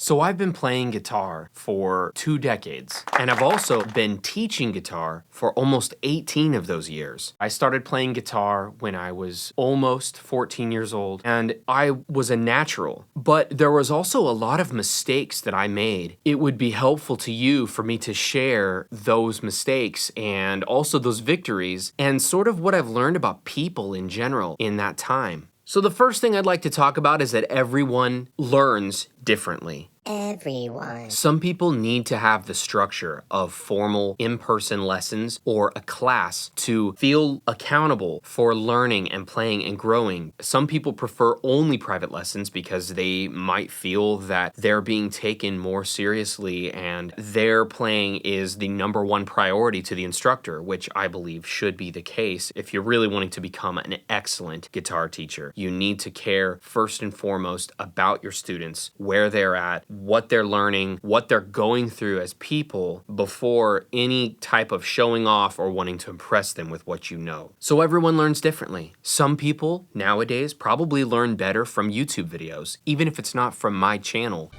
So I've been playing guitar for 2 decades, and I've also been teaching guitar for almost 18 of those years. I started playing guitar when I was almost 14 years old, and I was a natural, but there was also a lot of mistakes that I made. It would be helpful to you for me to share those mistakes and also those victories and sort of what I've learned about people in general in that time. So the first thing I'd like to talk about is that everyone learns differently. Everyone. Some people need to have the structure of formal in-person lessons or a class to feel accountable for learning and playing and growing. Some people prefer only private lessons because they might feel that they're being taken more seriously and their playing is the #1 priority to the instructor, which I believe should be the case. If you're really wanting to become an excellent guitar teacher, you need to care first and foremost about your students, where they're at, what they're learning, what they're going through as people before any type of showing off or wanting to impress them with what you know. So everyone learns differently. Some people nowadays probably learn better from YouTube videos, even if it's not from my channel.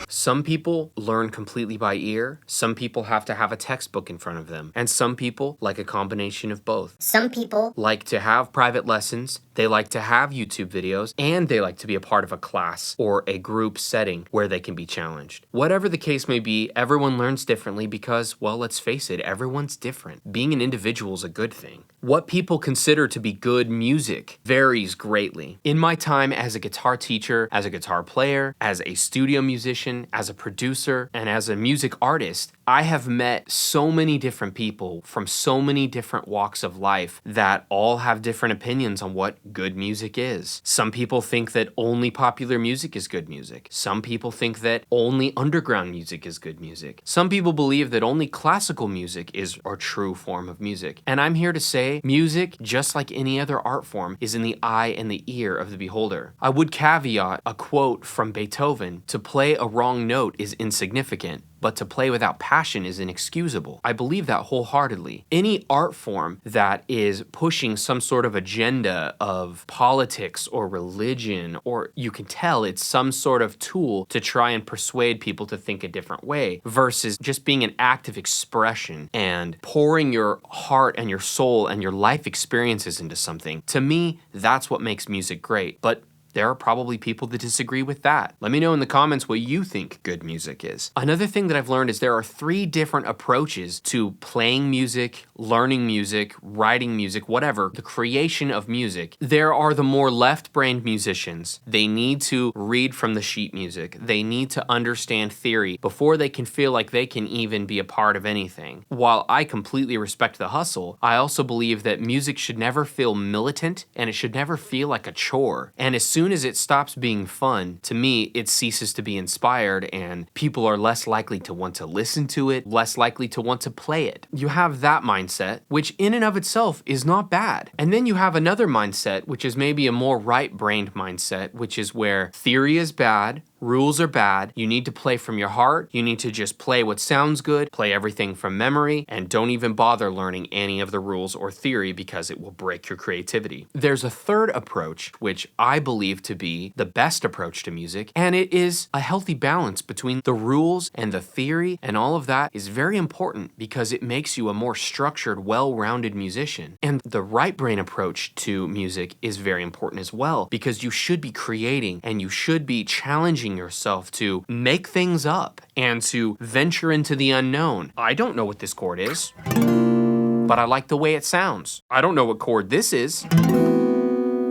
Some people learn completely by ear, some people have to have a textbook in front of them, and some people like a combination of both. Some people Like to have private lessons, they like to have YouTube videos, and they like to be a part of a class or a group setting where they can be challenged. Whatever the case may be, everyone learns differently because, well, let's face it, everyone's different. Being an individual is a good thing. What people consider to be good music varies greatly. In my time as a guitar teacher, as a guitar player, as a studio musician, as a producer, and as a music artist, I have met so many different people from so many different walks of life that all have different opinions on what good music is. Some people think that only popular music is good music. Some people think that only underground music is good music. Some people believe that only classical music is a true form of music. And I'm here to say music, just like any other art form, is in the eye and the ear of the beholder. I would caveat a quote from Beethoven: "To play a wrong note is insignificant, but to play without passion is inexcusable." I believe that wholeheartedly. Any art form that is pushing some sort of agenda of politics or religion, or you can tell it's some sort of tool to try and persuade people to think a different way, versus just being an act of expression and pouring your heart and your soul and your life experiences into something. To me, that's what makes music great. But there are probably people that disagree with that. Let me know in the comments what you think good music is. Another thing that I've learned is there are 3 different approaches to playing music, learning music, writing music, whatever, the creation of music. There are the more left-brained musicians. They need to read from the sheet music. They need to understand theory before they can feel like they can even be a part of anything. While I completely respect the hustle, I also believe that music should never feel militant and it should never feel like a chore. And as soon as it stops being fun, to me, it ceases to be inspired and people are less likely to want to listen to it, less likely to want to play it. You have that mindset, which in and of itself is not bad. And then you have another mindset, which is maybe a more right-brained mindset, which is where theory is bad, rules are bad, you need to play from your heart, you need to just play what sounds good, play everything from memory, and don't even bother learning any of the rules or theory because it will break your creativity. There's a third approach, which I believe to be the best approach to music, and it is a healthy balance between the rules and the theory, and all of that is very important because it makes you a more structured, well-rounded musician. And the right brain approach to music is very important as well because you should be creating and you should be challenging yourself to make things up and to venture into the unknown. I don't know what this chord is, but I like the way it sounds. I don't know what chord this is,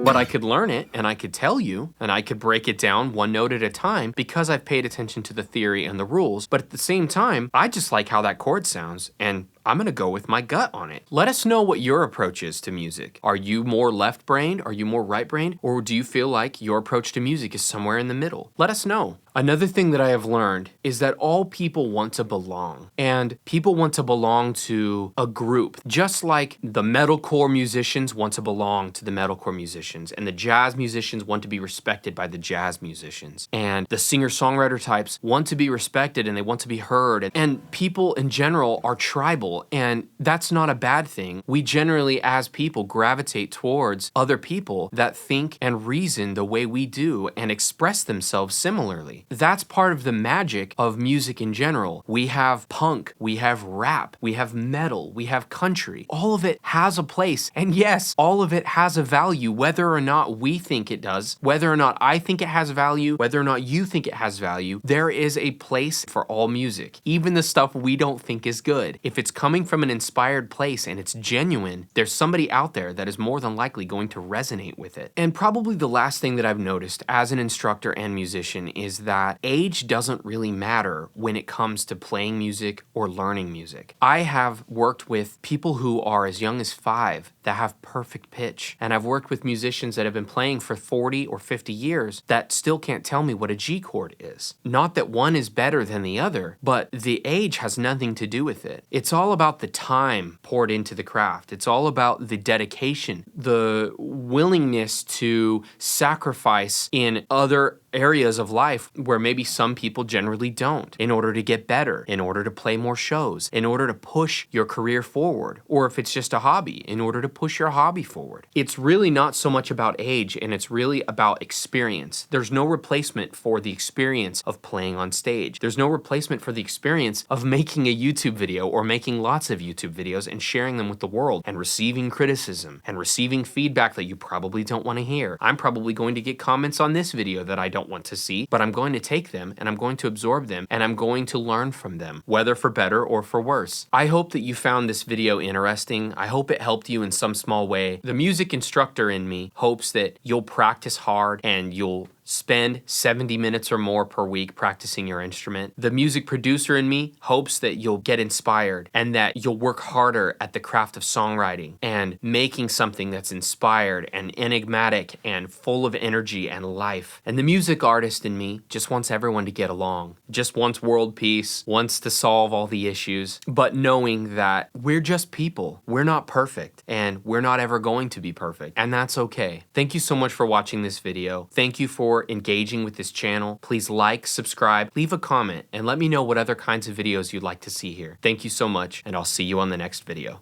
but I could learn it and I could tell you and I could break it down one note at a time because I've paid attention to the theory and the rules. But at the same time, I just like how that chord sounds and I'm gonna go with my gut on it. Let us know what your approach is to music. Are you more left-brained? Are you more right-brained? Or do you feel like your approach to music is somewhere in the middle? Let us know. Another thing that I have learned is that all people want to belong, and people want to belong to a group, just like the metalcore musicians want to belong to the metalcore musicians, and the jazz musicians want to be respected by the jazz musicians, and the singer-songwriter types want to be respected and they want to be heard, and people in general are tribal people, and that's not a bad thing. We generally, as people, gravitate towards other people that think and reason the way we do and express themselves similarly. That's part of the magic of music in general. We have punk, we have rap, we have metal, we have country. All of it has a place, and yes, all of it has a value, whether or not we think it does, whether or not I think it has value, whether or not you think it has value. There is a place for all music, even the stuff we don't think is good. If it's coming from an inspired place and it's genuine, there's somebody out there that is more than likely going to resonate with it. And probably the last thing that I've noticed as an instructor and musician is that age doesn't really matter when it comes to playing music or learning music. I have worked with people who are as young as 5 that have perfect pitch, and I've worked with musicians that have been playing for 40 or 50 years that still can't tell me what a G chord is. Not that one is better than the other, but the age has nothing to do with it. It's all about the time poured into the craft. It's all about the dedication, the willingness to sacrifice in other areas of life where maybe some people generally don't, in order to get better, in order to play more shows, in order to push your career forward, or if it's just a hobby, in order to push your hobby forward. It's really not so much about age, and it's really about experience. There's no replacement for the experience of playing on stage. There's no replacement for the experience of making a YouTube video or making lots of YouTube videos and sharing them with the world and receiving criticism and receiving feedback that you probably don't want to hear. I'm probably going to get comments on this video that I don't want to see, but I'm going to take them and I'm going to absorb them and I'm going to learn from them, whether for better or for worse. I hope that you found this video interesting. I hope it helped you in some small way. The music instructor in me hopes that you'll practice hard and you'll spend 70 minutes or more per week practicing your instrument. The music producer in me hopes that you'll get inspired and that you'll work harder at the craft of songwriting and making something that's inspired and enigmatic and full of energy and life. And the music artist in me just wants everyone to get along, just wants world peace, wants to solve all the issues, but knowing that we're just people. We're not perfect and we're not ever going to be perfect, and that's okay. Thank you so much for watching this video. Thank you for engaging with this channel. Please like, subscribe, leave a comment, and let me know what other kinds of videos you'd like to see here. Thank you so much, and I'll see you on the next video.